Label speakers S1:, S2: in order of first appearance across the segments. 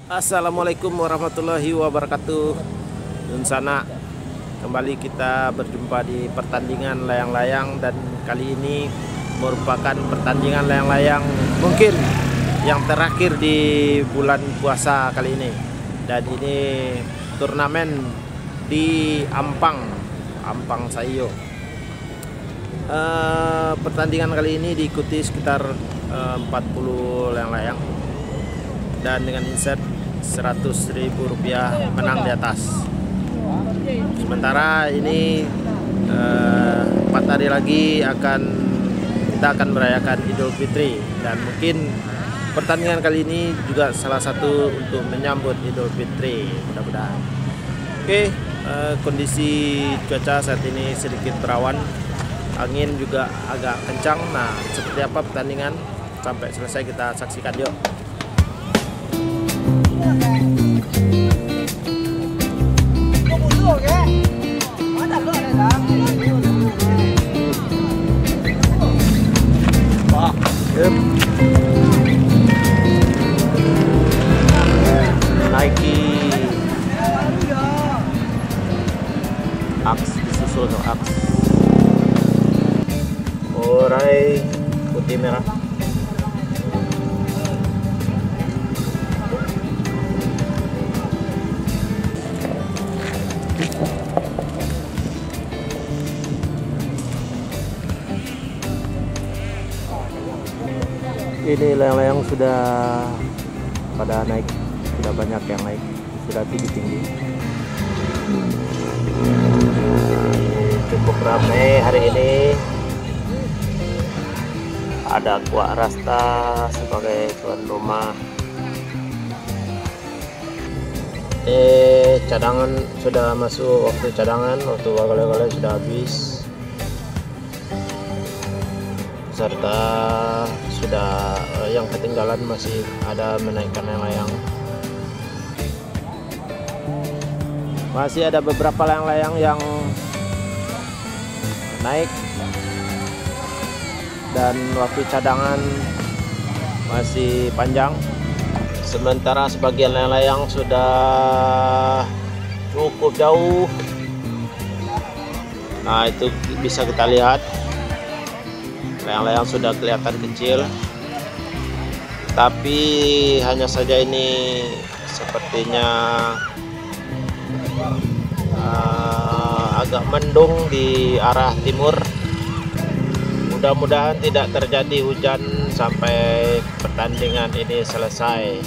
S1: Assalamualaikum warahmatullahi wabarakatuh. Sana kembali kita berjumpa di pertandingan layang-layang, dan kali ini merupakan pertandingan layang-layang mungkin yang terakhir di bulan puasa kali ini. Dan ini turnamen di Ampang Sayio. Pertandingan kali ini diikuti sekitar 40 layang-layang, dan dengan inset Rp100.000 menang di atas. Sementara ini 4 hari lagi kita akan merayakan Idul Fitri, dan mungkin pertandingan kali ini juga salah satu untuk menyambut Idul Fitri, mudah-mudahan. Oke, kondisi cuaca saat ini sedikit berawan, angin juga agak kencang. Nah, seperti apa pertandingan sampai selesai kita saksikan yuk. Nike Axe disusul ke Axe. Orai putih merah. Ini layang-layang sudah pada naik, sudah banyak yang naik, sudah tinggi-tinggi. Cukup ramai hari ini. Ada Kuak Rasta sebagai tuan rumah. Cadangan sudah masuk waktu cadangan, waktu gale-gale sudah habis, serta sudah yang ketinggalan masih ada menaikkan layang-layang. Masih ada beberapa layang-layang yang naik, dan waktu cadangan masih panjang. Sementara sebagian layang-layang sudah cukup jauh. Nah, itu bisa kita lihat layang-layang sudah kelihatan kecil, tapi hanya saja ini sepertinya agak mendung di arah timur. Mudah-mudahan tidak terjadi hujan sampai pertandingan ini selesai.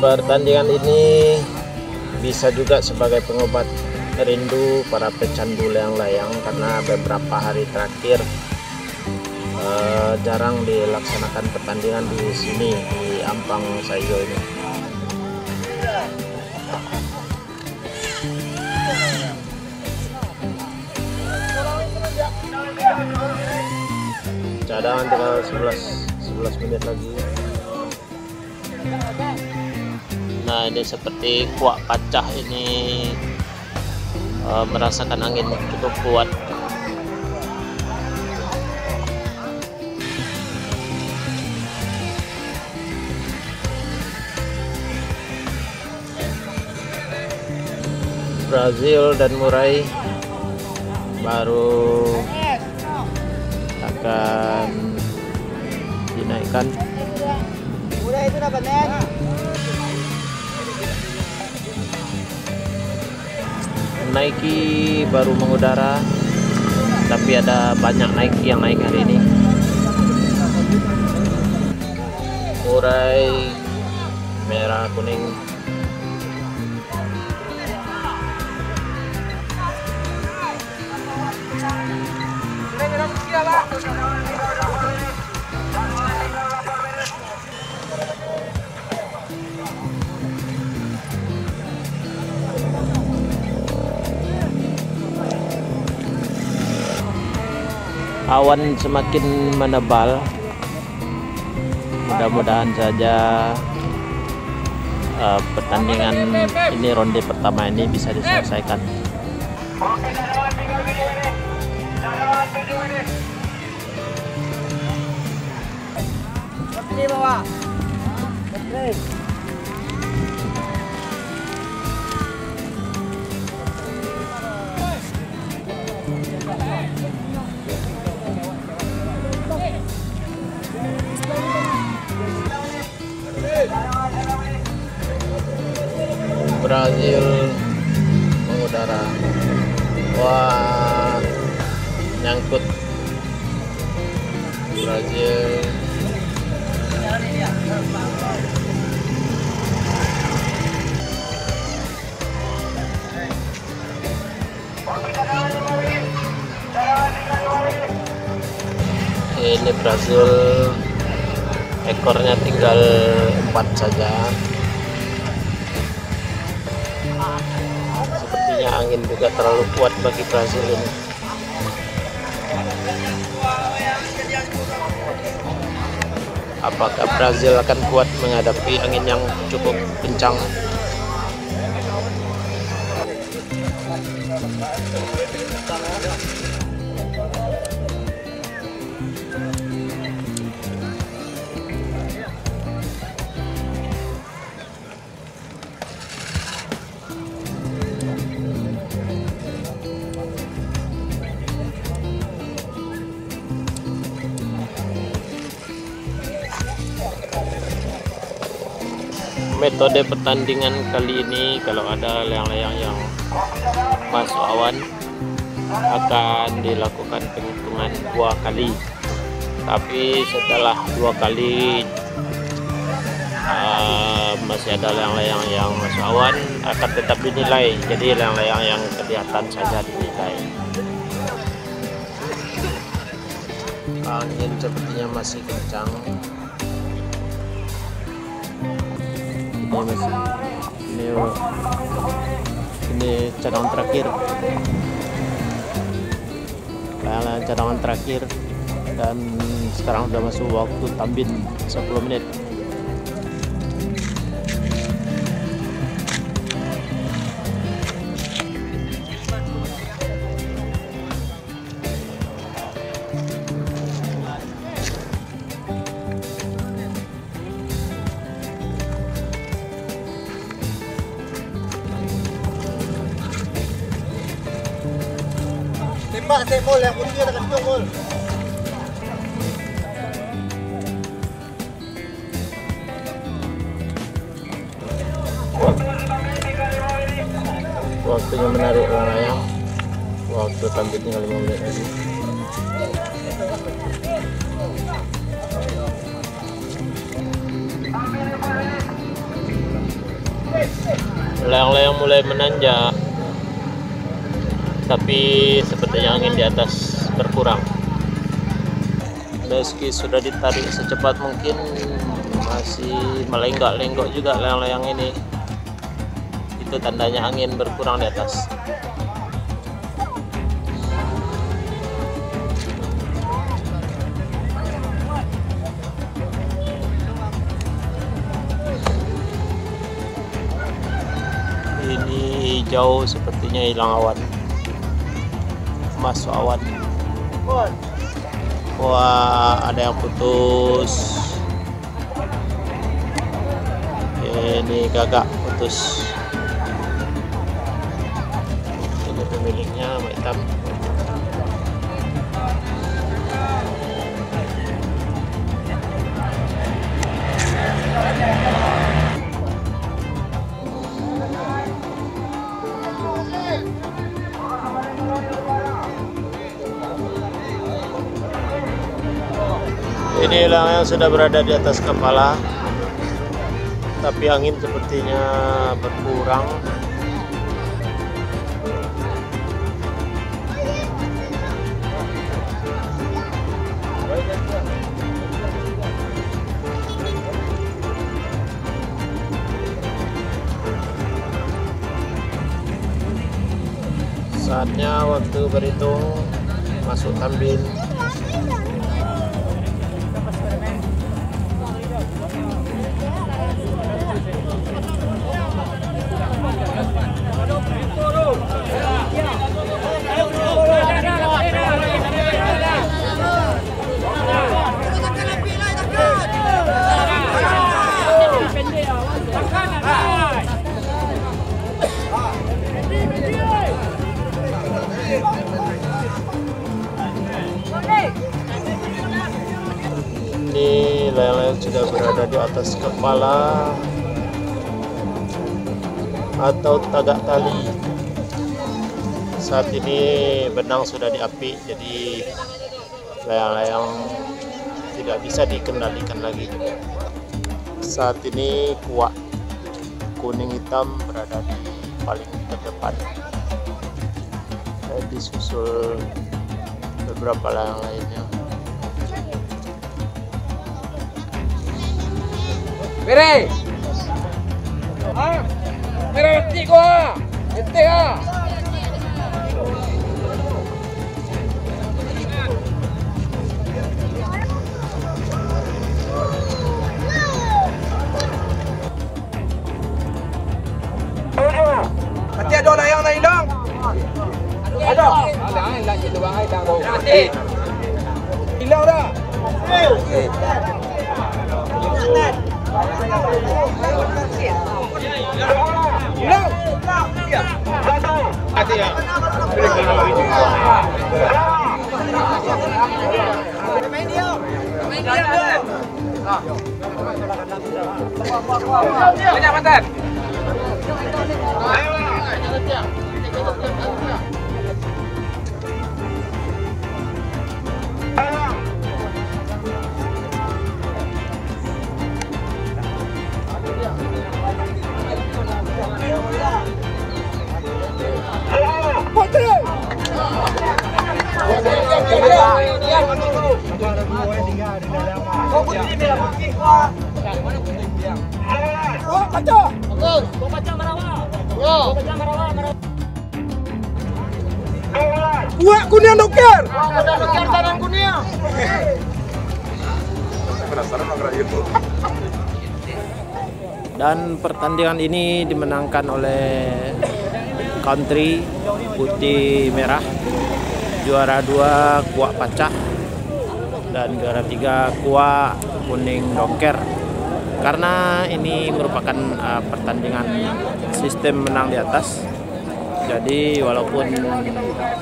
S1: Pertandingan ini bisa juga sebagai pengobat rindu para pecandu layang-layang, karena beberapa hari terakhir jarang dilaksanakan pertandingan di sini, di Ampang Sayio ini. Cadangan tinggal 11 menit lagi. Nah, ini seperti Kuak Pacah ini merasakan angin cukup kuat. Brazil dan Murai baru akan dinaikkan. Nike baru mengudara, tapi ada banyak Nike yang naik hari ini. Murai merah kuning. Awan semakin menebal. Mudah-mudahan saja pertandingan ini, ronde pertama ini bisa diselesaikan.
S2: Ini bawa.
S1: Brazil mengudara. Wah, nyangkut Brazil. Ini Brazil, ekornya tinggal 4 saja. Sepertinya angin juga terlalu kuat bagi Brazil ini. Apakah Brazil akan kuat menghadapi angin yang cukup kencang? Metode pertandingan kali ini, kalau ada layang-layang yang masuk awan, akan dilakukan penghitungan 2 kali. Tapi setelah 2 kali masih ada layang-layang yang masuk awan, akan tetap dinilai. Jadi layang-layang yang kelihatan saja dinilai. Angin sepertinya masih kencang. Ini cadangan terakhir, cadangan terakhir, dan sekarang sudah masuk waktu tambin 10 menit.
S2: Tembak saya mall yang putih ada kacung mall.
S1: Waktunya menarik layang. Waktu tambit tinggal 5 menit lagi. Layang-layang mulai menanjak, tapi sepertinya angin di atas berkurang. Meski sudah ditarik secepat mungkin, masih melenggak-lenggok juga layang-layang ini. Itu tandanya angin berkurang di atas. Ini hijau sepertinya hilang awan, masuk awan. Wah, ada yang putus. Ini gagak putus. Ini pemiliknya warna hitam. Ini elang yang sudah berada di atas kepala, tapi angin sepertinya berkurang. Saatnya waktu berhitung masuk tambin. dan sudah berada di atas kepala atau tagak tali. Saat ini benang sudah diapit, jadi layang-layang tidak bisa dikendalikan lagi. Saat ini kuak kuning hitam berada di paling terdepan, disusul beberapa layang lainnya.
S3: Bere, bere mati gua, mati ah. Mati ada layang nak hilang. Ada. Hilang gitu bang, hilang. Mati. Hilang dah. Hilang. Mati ya. Main dia. Main dia. Banyak mantan. Wah, kuning doker. Doker tangan kuning.
S1: Dan pertandingan ini dimenangkan oleh Country Putih Merah, juara 2 Kuak Pacah, dan juara 3 Kuak Kuning Doker. Karena ini merupakan pertandingan sistem menang di atas, jadi walaupun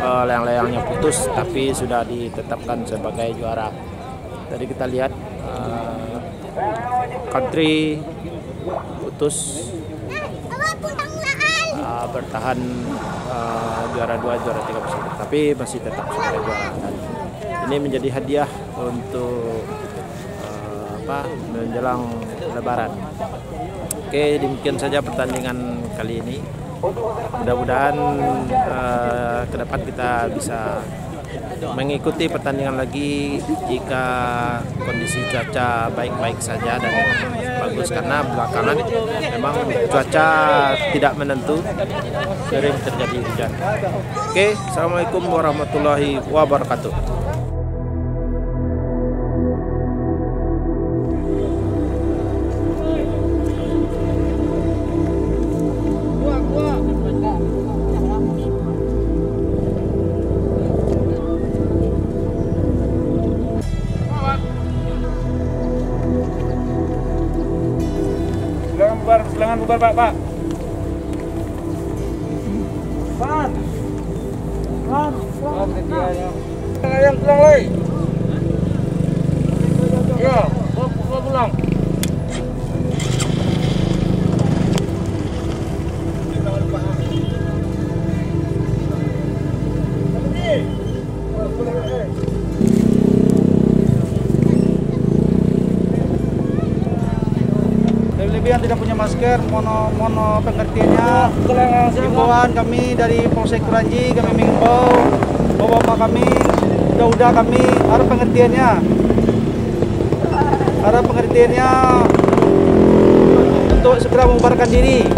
S1: layang-layangnya putus, tapi sudah ditetapkan sebagai juara. Tadi kita lihat Country putus, bertahan juara 2, juara 3 bersama, tapi masih tetap sebagai juara. Ini menjadi hadiah untuk menjelang Lebaran. Oke, demikian saja pertandingan kali ini. Mudah-mudahan ke depan kita bisa mengikuti pertandingan lagi jika kondisi cuaca baik-baik saja dan bagus, karena belakangan memang cuaca tidak menentu, sering terjadi hujan. Oke, assalamualaikum warahmatullahi wabarakatuh.
S3: Silakan bubar Pak. Pan. Yang pulang lagi. Ya, pulang.
S4: Yang tidak punya masker, mono pengertiannya. Himbauan kami dari Polsek Kranji, kami mengimbau bapak-bapak kami, udah kami harap pengertiannya untuk segera membubarkan diri.